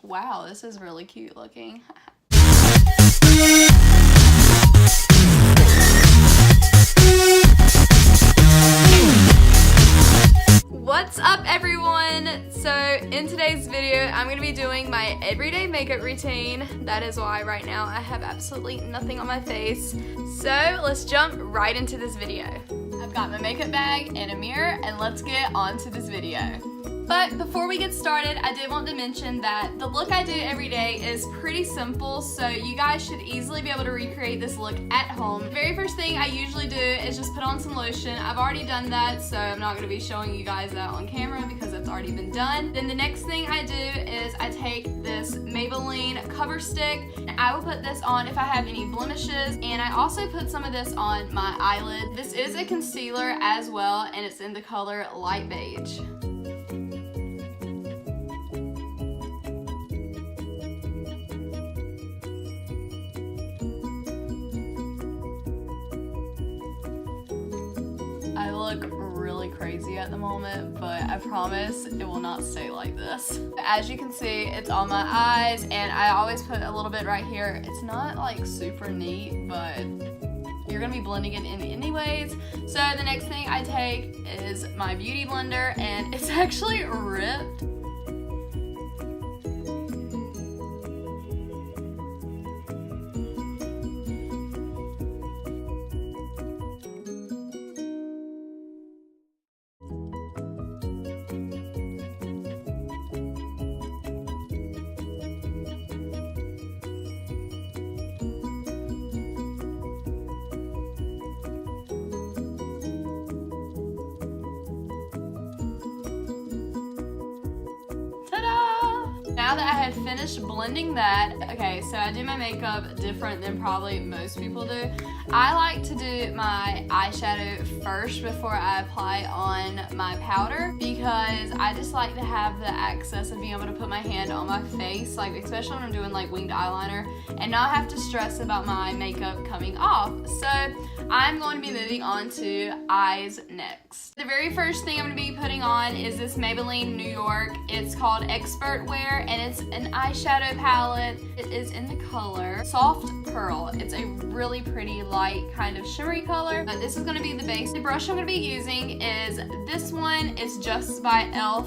Wow, this is really cute looking. What's up everyone? So in today's video, I'm gonna be doing my everyday makeup routine. That is why right now I have absolutely nothing on my face. So let's jump right into this video. I've got my makeup bag and a mirror, and let's get on to this video. But before we get started, I did want to mention that the look I do every day is pretty simple, so you guys should easily be able to recreate this look at home. The very first thing I usually do is just put on some lotion. I've already done that, so I'm not going to be showing you guys that on camera because it's already been done. Then the next thing I do is I take this Maybelline cover stick, and I will put this on if I have any blemishes, and I also put some of this on my eyelid. This is a concealer as well, and it's in the color light beige. I look really crazy at the moment, but I promise it will not stay like this. As you can see, it's on my eyes, and I always put a little bit right here. It's not like super neat, but you're gonna be blending it in anyways. So the next thing I take is my beauty blender, and it's actually ripped. Now that I had finished blending that, okay, so I do my makeup different than probably most people do. I like to do my eyeshadow first before I apply on my powder, because I just like to have the access of being able to put my hand on my face, like especially when I'm doing like winged eyeliner, and not have to stress about my makeup coming off. So I'm going to be moving on to eyes next. The very first thing I'm going to be putting on is this Maybelline New York. It's called Expert Wear, and it's an eyeshadow palette. It is in the color Soft Pearl. It's a really pretty light kind of shimmery color, but this is going to be the base. The brush I'm going to be using is this one. It's just by e.l.f.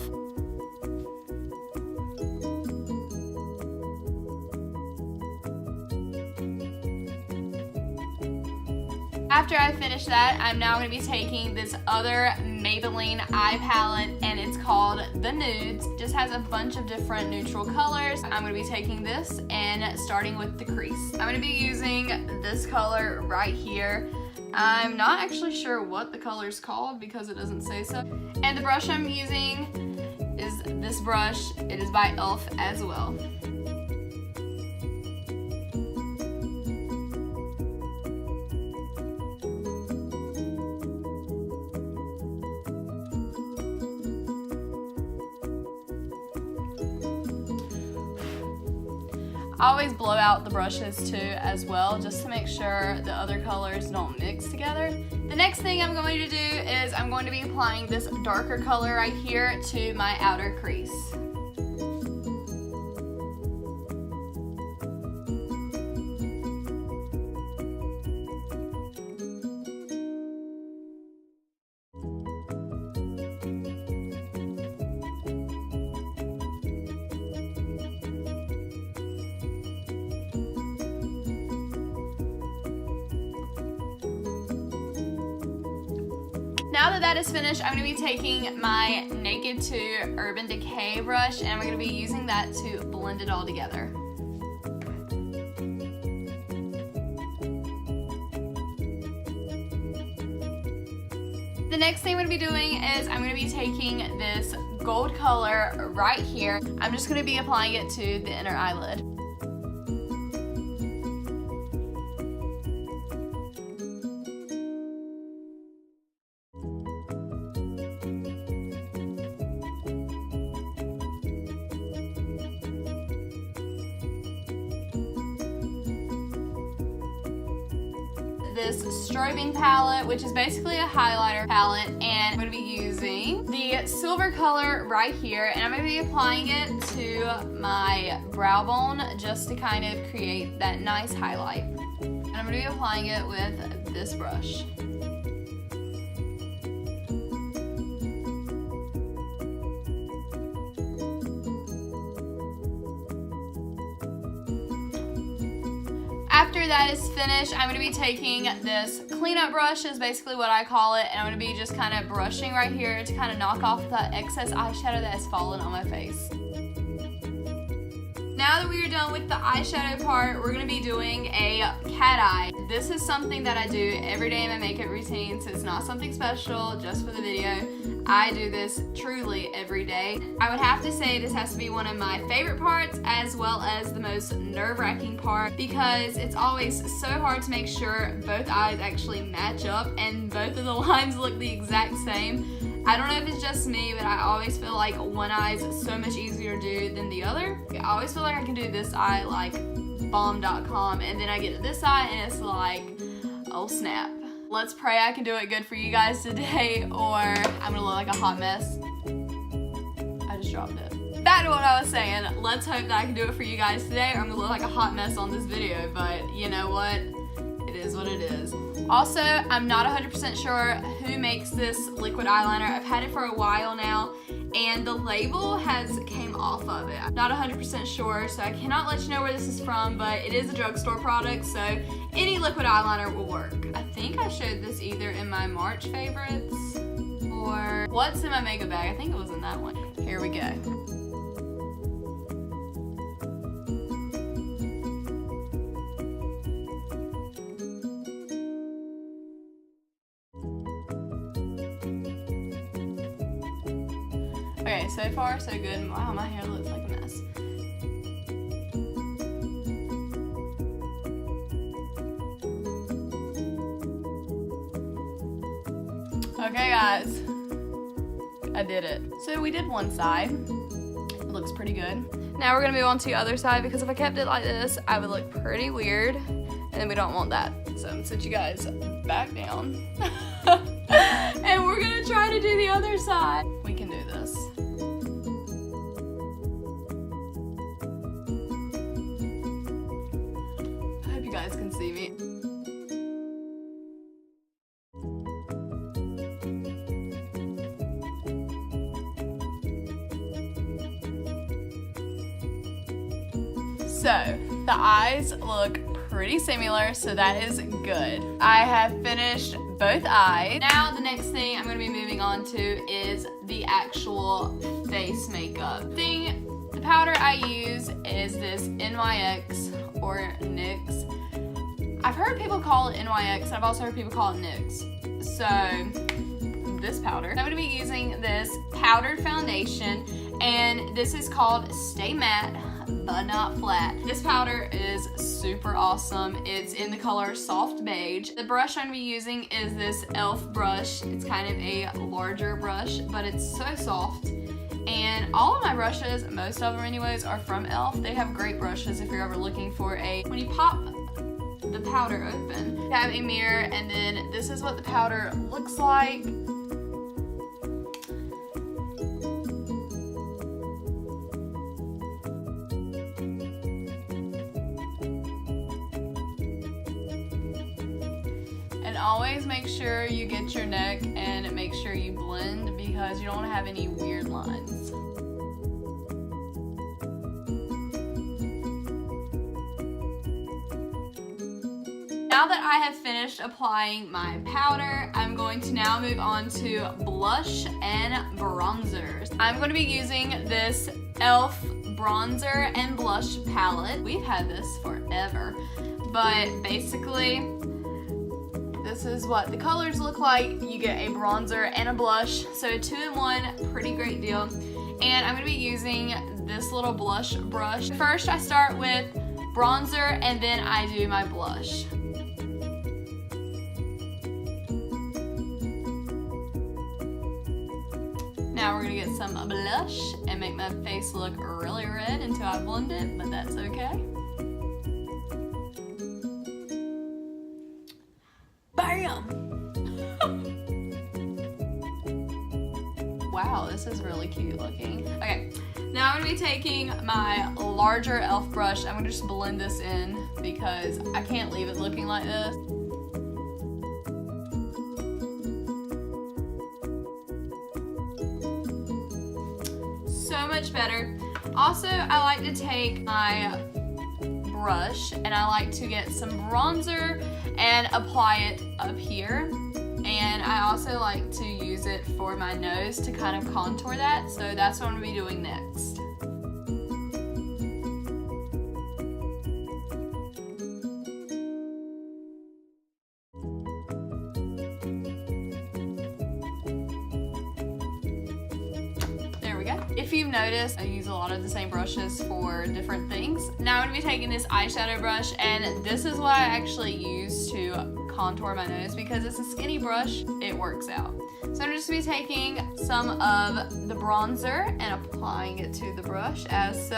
After I finish that, I'm now going to be taking this other Maybelline eye palette, and it's called The Nudes. It just has a bunch of different neutral colors. I'm going to be taking this and starting with the crease. I'm going to be using this color right here. I'm not actually sure what the color is called because it doesn't say so. And the brush I'm using is this brush. It is by e.l.f. as well. I always blow out the brushes too as well, just to make sure the other colors don't mix together. The next thing I'm going to do is I'm going to be applying this darker color right here to my outer crease. Now that that is finished, I'm going to be taking my Naked 2 Urban Decay brush, and I'm going to be using that to blend it all together. The next thing I'm going to be doing is I'm going to be taking this gold color right here. I'm just going to be applying it to the inner eyelid. this strobing palette, which is basically a highlighter palette, and I'm going to be using the silver color right here, and I'm going to be applying it to my brow bone just to kind of create that nice highlight. And I'm going to be applying it with this brush. After that is finished, I'm going to be taking this cleanup brush, is basically what I call it, and I'm going to be just kind of brushing right here to kind of knock off that excess eyeshadow that has fallen on my face. Now that we are done with the eyeshadow part, we're going to be doing a cat eye. This is something that I do every day in my makeup routine, so it's not something special just for the video. I do this truly every day. I would have to say this has to be one of my favorite parts, as well as the most nerve-wracking part, because it's always so hard to make sure both eyes actually match up and both of the lines look the exact same. I don't know if it's just me, but I always feel like one eye is so much easier to do than the other. I always feel like I can do this eye like bomb.com, and then I get to this eye and it's like, oh snap. Let's pray I can do it good for you guys today, or I'm gonna look like a hot mess. I just dropped it. Back to what I was saying, let's hope that I can do it for you guys today, or I'm gonna look like a hot mess on this video, but you know what? It is what it is. Also, I'm not 100% sure who makes this liquid eyeliner. I've had it for a while now, and the label has came off of it. I'm not 100% sure, so I cannot let you know where this is from, but it is a drugstore product, so any liquid eyeliner will work. I think I showed this either in my March favorites or what's in my makeup bag. I think it was in that one. Here we go. Okay, so far so good. Wow, my hair looks like a mess. Okay guys, I did it. So we did one side. It looks pretty good. Now we're gonna move on to the other side, because if I kept it like this, I would look pretty weird, and then we don't want that. So I'm gonna sit you guys back down. And we're gonna try to do the other side. We can do this. I hope you guys can see me. So, the eyes look pretty similar, so that is good. I have finished both eyes. Now the next thing I'm going to be moving on to is the actual face makeup. The powder I use is this NYX or NYX. I've heard people call it NYX, and I've also heard people call it NYX. So this powder. I'm going to be using this powdered foundation, and this is called Stay Matte but Not Flat. This powder is super awesome. It's in the color Soft Beige. The brush I'm going to be using is this e.l.f. brush. It's kind of a larger brush, but it's so soft. And all of my brushes, most of them anyways, are from e.l.f. They have great brushes if you're ever looking for when you pop the powder open, you have a mirror, and then this is what the powder looks like. And always make sure you get your neck and make sure you blend, because you don't want to have any weird lines. Now that I have finished applying my powder, I'm going to now move on to blush and bronzers. I'm going to be using this e.l.f. bronzer and blush palette. We've had this forever, but basically this is what the colors look like. You get a bronzer and a blush, so 2-in-1, pretty great deal. And I'm going to be using this little blush brush. First I start with bronzer, and then I do my blush. Now we're gonna get some blush and make my face look really red until I blend it, but that's okay. am. Wow, this is really cute looking. Okay, now I'm gonna be taking my larger e.l.f. brush. I'm gonna just blend this in because I can't leave it looking like this. So much better. Also, I like to take my brush and I like to get some bronzer and apply it up here. And I also like to use it for my nose to kind of contour that. So that's what I'm gonna be doing next. If you've noticed, I use a lot of the same brushes for different things. Now I'm going to be taking this eyeshadow brush, and this is what I actually use to contour my nose because it's a skinny brush, it works out. So I'm just going to be taking some of the bronzer and applying it to the brush as so.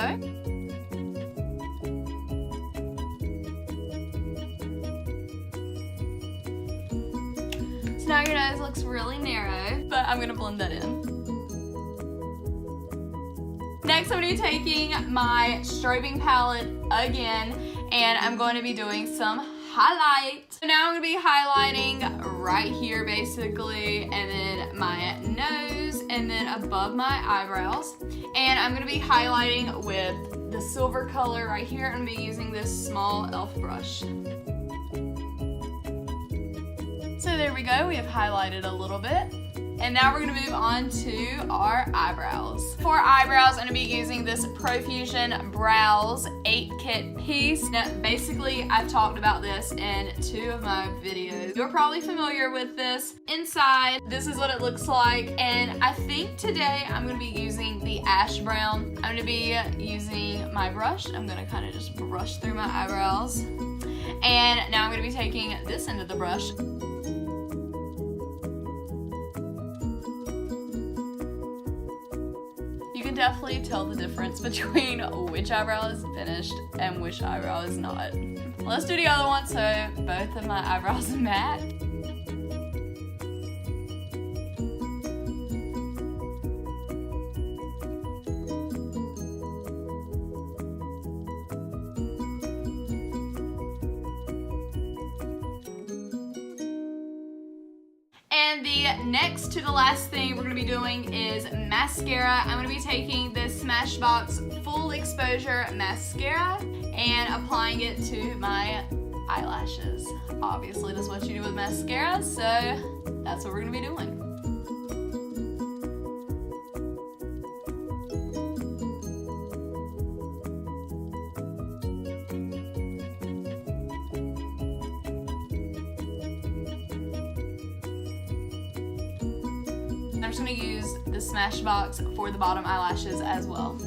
So now your nose looks really narrow, but I'm going to blend that in. Next, I'm going to be taking my strobing palette again, and I'm going to be doing some highlight. So now I'm going to be highlighting right here basically, and then my nose, and then above my eyebrows. And I'm going to be highlighting with the silver color right here. I'm going to be using this small e.l.f. brush. So there we go, we have highlighted a little bit. And now we're gonna move on to our eyebrows. For eyebrows, I'm gonna be using this Profusion Brows 8-kit piece. Now, basically, I've talked about this in 2 of my videos. You're probably familiar with this. Inside, this is what it looks like. And I think today I'm gonna be using the ash brown. I'm gonna be using my brush. I'm gonna kind of just brush through my eyebrows. And now I'm gonna be taking this end of the brush. You can definitely tell the difference between which eyebrow is finished and which eyebrow is not. Let's do the other one so both of my eyebrows match. And the next to the last thing we're going to be doing is mascara. I'm going to be taking this Smashbox Full Exposure Mascara and applying it to my eyelashes. Obviously, that's what you do with mascara, so that's what we're going to be doing. I'm just going to use the Smashbox for the bottom eyelashes as well.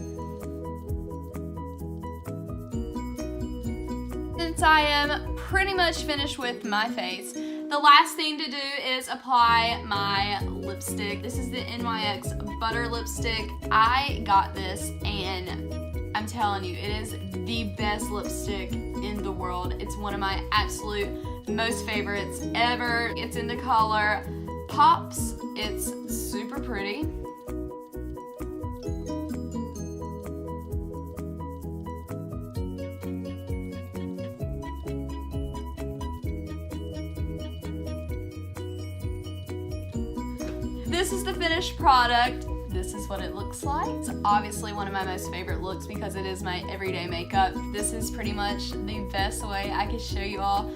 Since I am pretty much finished with my face, the last thing to do is apply my lipstick. This is the NYX Butter Lipstick. I got this and I'm telling you, it is the best lipstick in the world. It's one of my absolute most favorites ever. It's in the color Pops. It's super pretty. This is the finished product. This is what it looks like. It's obviously one of my most favorite looks because it is my everyday makeup. This is pretty much the best way I can show you all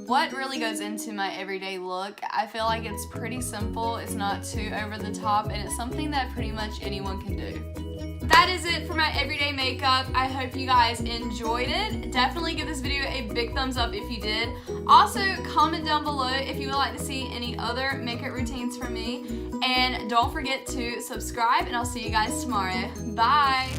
what really goes into my everyday look. I feel like it's pretty simple, it's not too over the top, and it's something that pretty much anyone can do. That is it for my everyday makeup. I hope you guys enjoyed it. Definitely give this video a big thumbs up if you did. Also, comment down below if you would like to see any other makeup routines from me. And don't forget to subscribe, and I'll see you guys tomorrow. Bye!